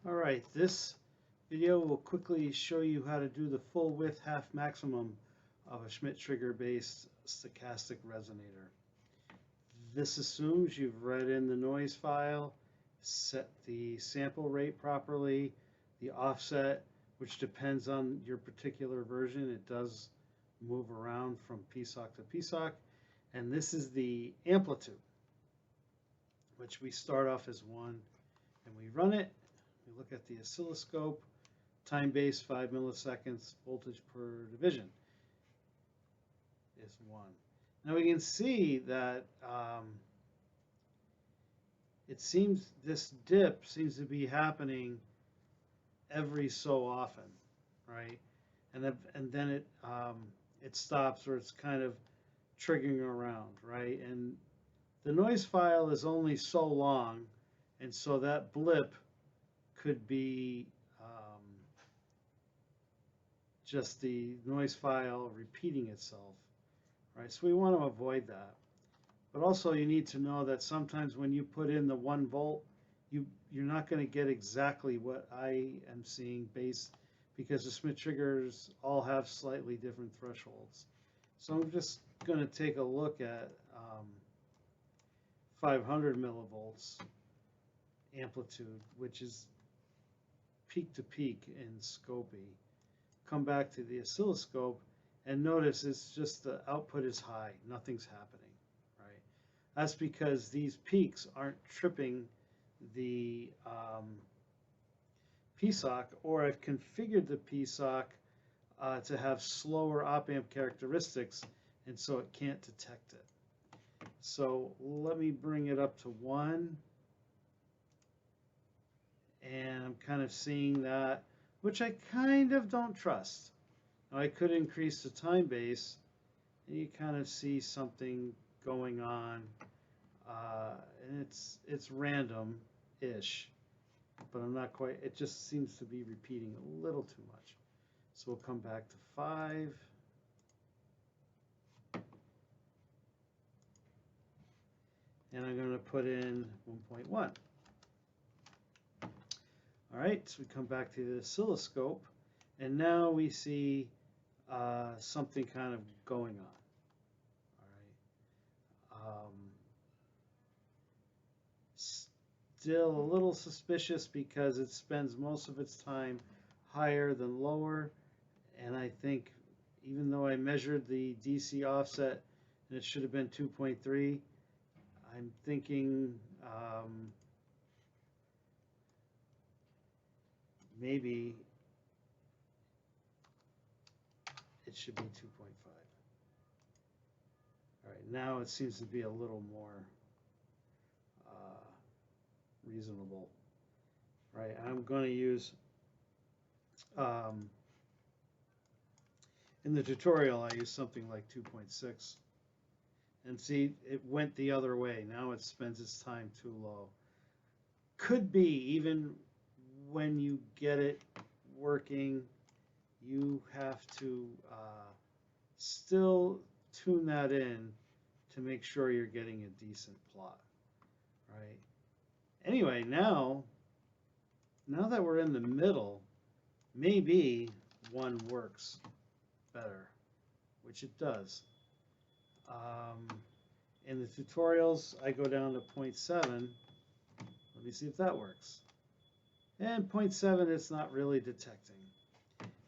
Alright, this video will quickly show you how to do the full width half maximum of a Schmitt Trigger based stochastic resonator. This assumes you've read in the noise file, set the sample rate properly, the offset, which depends on your particular version. It does move around from PSOC to PSOC, and this is the amplitude, which we start off as 1 and we run it. We look at the oscilloscope, time base 5 milliseconds, voltage per division is 1. Now we can see that it seems this dip seems to be happening every so often, right? And then it stops, or it's kind of triggering around, right? And the noise file is only so long, and so that blip could be just the noise file repeating itself, right? So we want to avoid that. But also you need to know that sometimes when you put in the 1 volt, you're not going to get exactly what I am seeing because the Schmitt triggers all have slightly different thresholds. So I'm just going to take a look at 500 millivolts amplitude, which is peak to peak in Scopy. Come back to the oscilloscope and notice it's just the output is high, nothing's happening, right? That's because these peaks aren't tripping the PSOC, or I've configured the PSOC to have slower op-amp characteristics, and so it can't detect it. So let me bring it up to 1. And I'm kind of seeing that, which I kind of don't trust. Now I could increase the time base, and you kind of see something going on, and it's random-ish, but I'm not quite. It just seems to be repeating a little too much. So we'll come back to 5. And I'm going to put in 1.1. All right, so we come back to the oscilloscope, and now we see something kind of going on. All right. Still a little suspicious because it spends most of its time higher than lower, and I think even though I measured the DC offset and it should have been 2.3, I'm thinking maybe it should be 2.5. All right, now it seems to be a little more reasonable, right? I'm going to use, in the tutorial, I used something like 2.6. And see, it went the other way. Now it spends its time too low. Could be, even when you get it working, you have to still tune that in to make sure you're getting a decent plot, right? Anyway, now that we're in the middle, maybe 1 works better, which it does. In the tutorials, I go down to 0.7. Let me see if that works. And 0.7, it's not really detecting.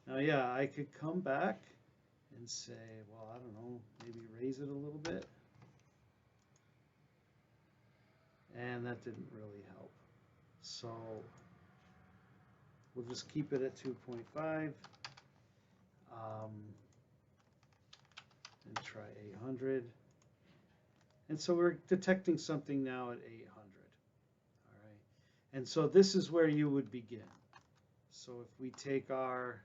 Now, yeah, I could come back and say, well, I don't know, maybe raise it a little bit. And that didn't really help. So we'll just keep it at 2.5 and try 800. And so we're detecting something now at 800. All right. And so this is where you would begin. So if we take our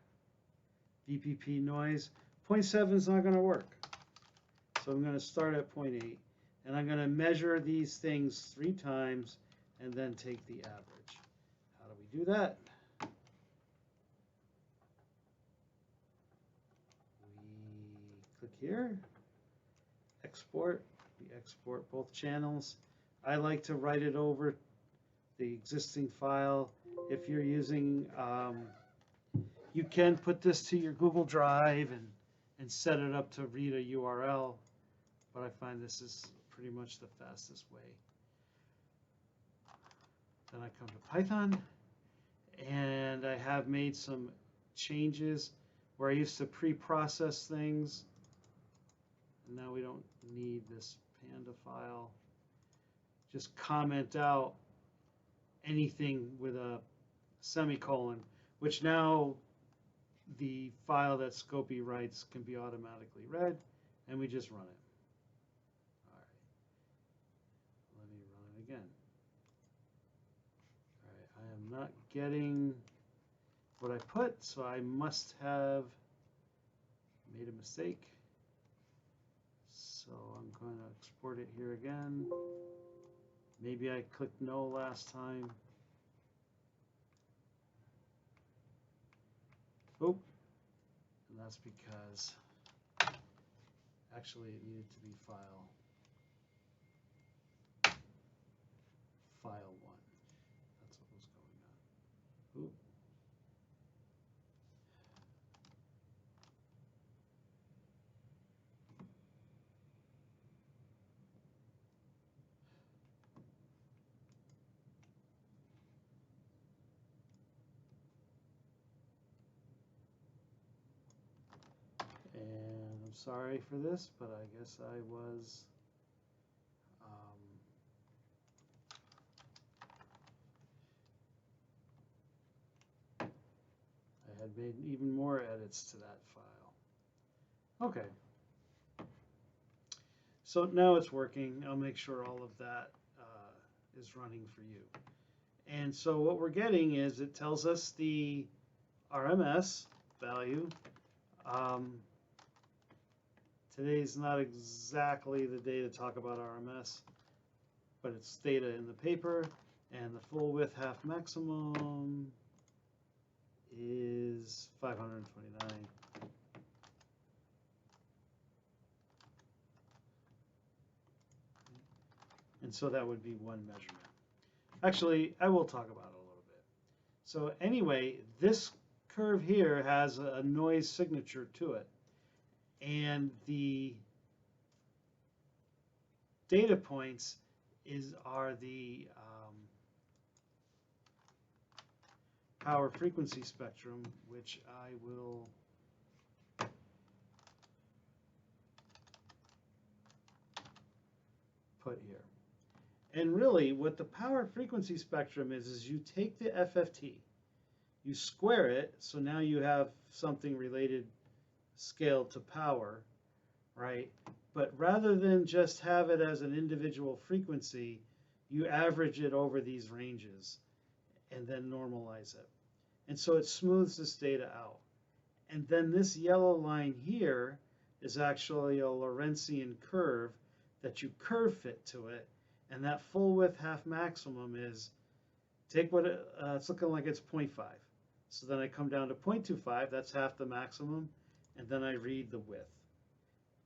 VPP noise, 0.7 is not going to work. So I'm going to start at 0.8. And I'm going to measure these things 3 times and then take the average. How do we do that? We click here, export. We export both channels. I like to write it over the existing file if you're using, you can put this to your Google Drive and set it up to read a URL, but I find this is pretty much the fastest way. Then I come to Python, and I have made some changes where I used to pre-process things. And now we don't need this Panda file. Just comment out anything with a semicolon, which now the file that Scopy writes can be automatically read, and we just run it. All right. Let me run it again. All right, I am not getting what I put, so I must have made a mistake. So I'm going to export it here again. Maybe I clicked no last time. Oh, and that's because actually it needed to be file 1. That's what was going on. Oop. And I'm sorry for this, but I guess I was I had made even more edits to that file. Okay. So now it's working. I'll make sure all of that is running for you. And so what we're getting is it tells us the RMS value. Today's not exactly the day to talk about RMS, but it's data in the paper, and the full width half maximum is 529. And so that would be one measurement. Actually, I will talk about it a little bit. So anyway, this curve here has a noise signature to it. And the data points are the power frequency spectrum, which I will put here. And really, what the power frequency spectrum is you take the FFT, you square it, so now you have something related scale to power, right? But rather than just have it as an individual frequency, you average it over these ranges and then normalize it. And so it smooths this data out. And then this yellow line here is actually a Lorentzian curve that you curve fit to it. And that full width half maximum is, take what it's looking like it's 0.5. So then I come down to 0.25, that's half the maximum, and then I read the width.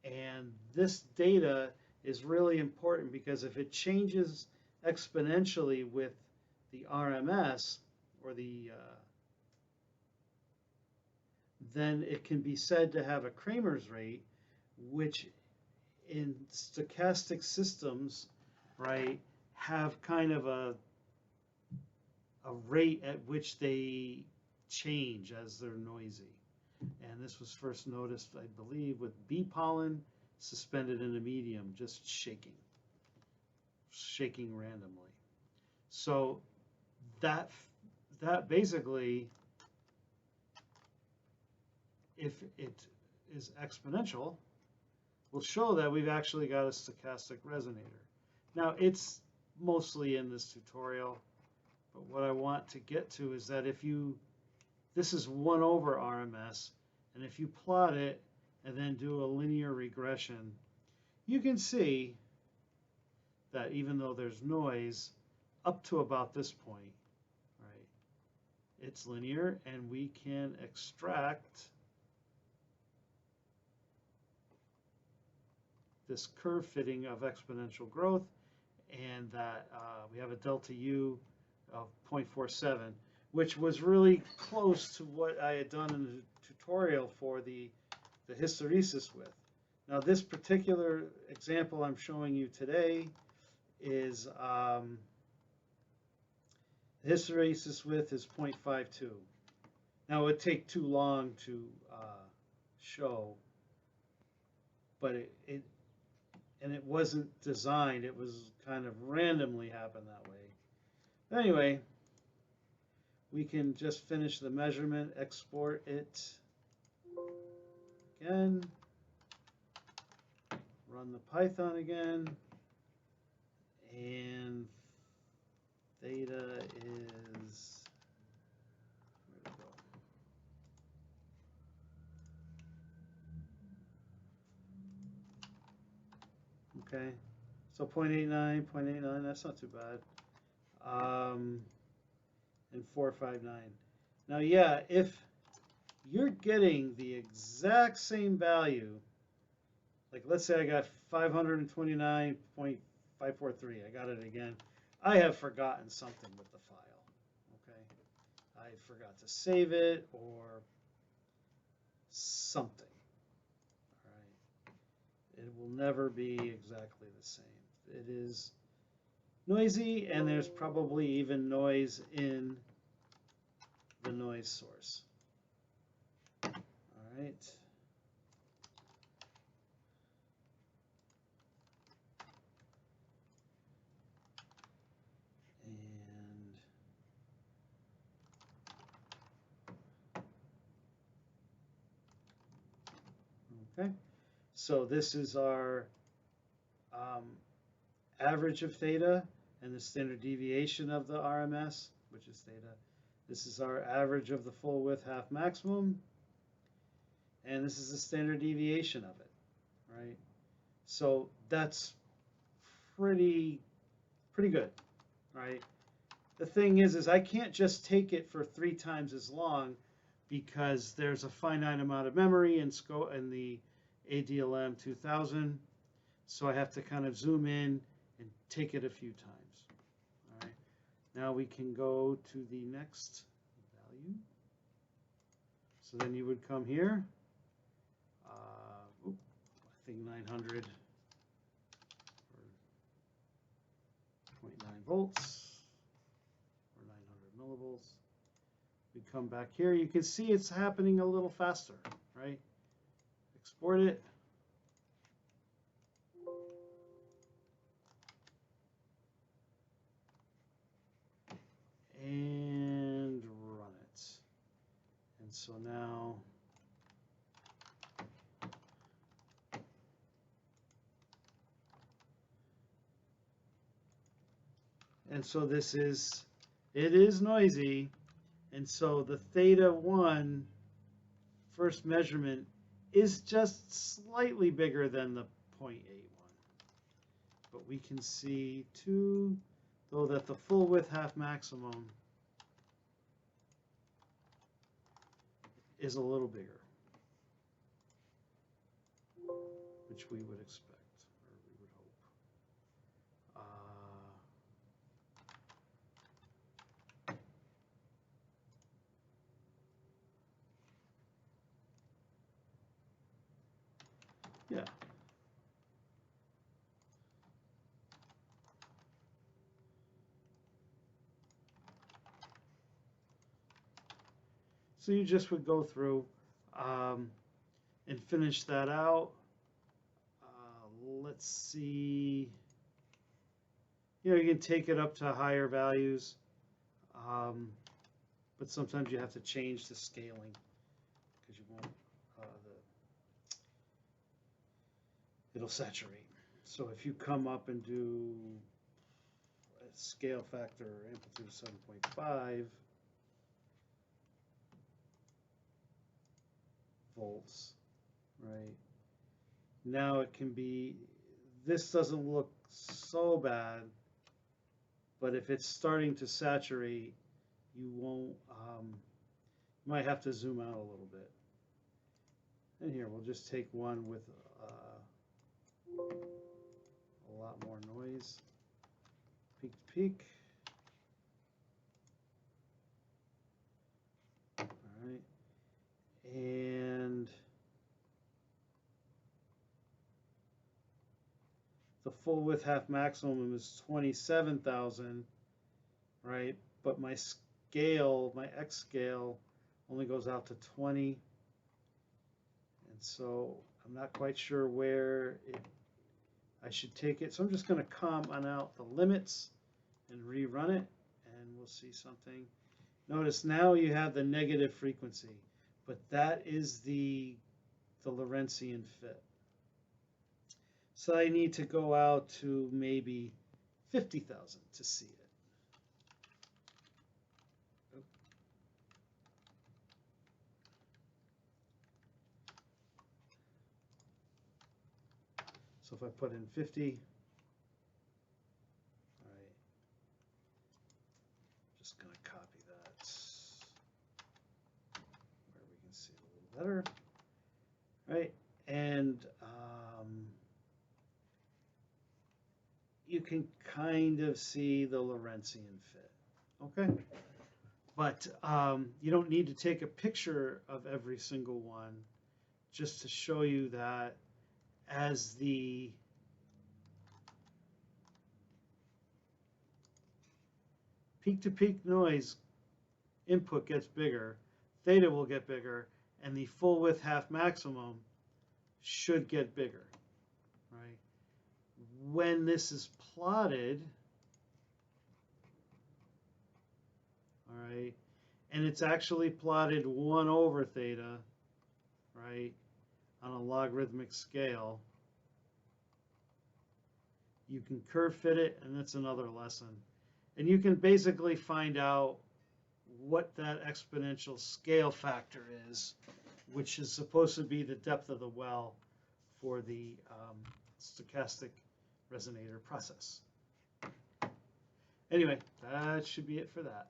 And this data is really important because if it changes exponentially with the RMS, or then it can be said to have a Kramer's rate, which in stochastic systems, right, have kind of a rate at which they change as they're noisy. And this was first noticed, I believe, with bee pollen suspended in a medium, just shaking randomly. So that basically, if it is exponential, will show that we've actually got a stochastic resonator. Now, it's mostly in this tutorial, but what I want to get to is that this is 1 over RMS, and if you plot it and then do a linear regression, you can see that even though there's noise, up to about this point, right, it's linear, and we can extract this curve fitting of exponential growth, and that we have a delta U of 0.47, which was really close to what I had done in the tutorial for the hysteresis width. Now this particular example I'm showing you today is the hysteresis width is 0.52. Now it would take too long to show, but it wasn't designed. It was kind of randomly happened that way. But anyway, we can just finish the measurement, export it again, run the Python again, and theta is, where'd it go? Okay, so 0.89, that's not too bad. And 459. Now, yeah, if you're getting the exact same value, like let's say I got 529.543, I got it again. I have forgotten something with the file, okay? I forgot to save it or something, all right? It will never be exactly the same. It is noisy, and there's probably even noise in the noise source. All right. Okay, so this is our average of theta and the standard deviation of the RMS, which is theta. This is our average of the full width half maximum, and this is the standard deviation of it, right? So that's pretty good, right? The thing is I can't just take it for 3 times as long, because there's a finite amount of memory in the ADLM 2000, so I have to kind of zoom in and take it a few times. All right, now we can go to the next value. So then you would come here, I think 900 or 0.9 volts or 900 millivolts. We come back here, you can see it's happening a little faster, right? Export it. And run it. And so now it is noisy, and so the theta 1 first measurement is just slightly bigger than the 0.81. But we can see too, though, that the full width half maximum is a little bigger, which we would expect, or we would hope. Yeah. So you just would go through and finish that out. Let's see. You can take it up to higher values, but sometimes you have to change the scaling because you won't. It'll saturate. So if you come up and do a scale factor amplitude 7.5 volts, right? Now it can be, this doesn't look so bad, but if it's starting to saturate, you won't, you might have to zoom out a little bit. And here, we'll just take one with a lot more noise, peak to peak. And the full width half maximum is 27,000, right? But my scale, my X scale, only goes out to 20. And so I'm not quite sure where I should take it. So I'm just going to comment out the limits and rerun it, and we'll see something. Notice now you have the negative frequency, but that is the Lorentzian fit. So I need to go out to maybe 50,000 to see it. So if I put in 50, all right, just going to copy that where we can see it a little better, right? And you can kind of see the Lorentzian fit, okay? But you don't need to take a picture of every single one, just to show you that as the peak-to-peak noise input gets bigger, theta will get bigger, and the full width half maximum should get bigger, right? When this is plotted, all right, and it's actually plotted 1 over theta, right, on a logarithmic scale, you can curve fit it, and that's another lesson. And you can basically find out what that exponential scale factor is, which is supposed to be the depth of the well for the stochastic resonator process. Anyway, that should be it for that.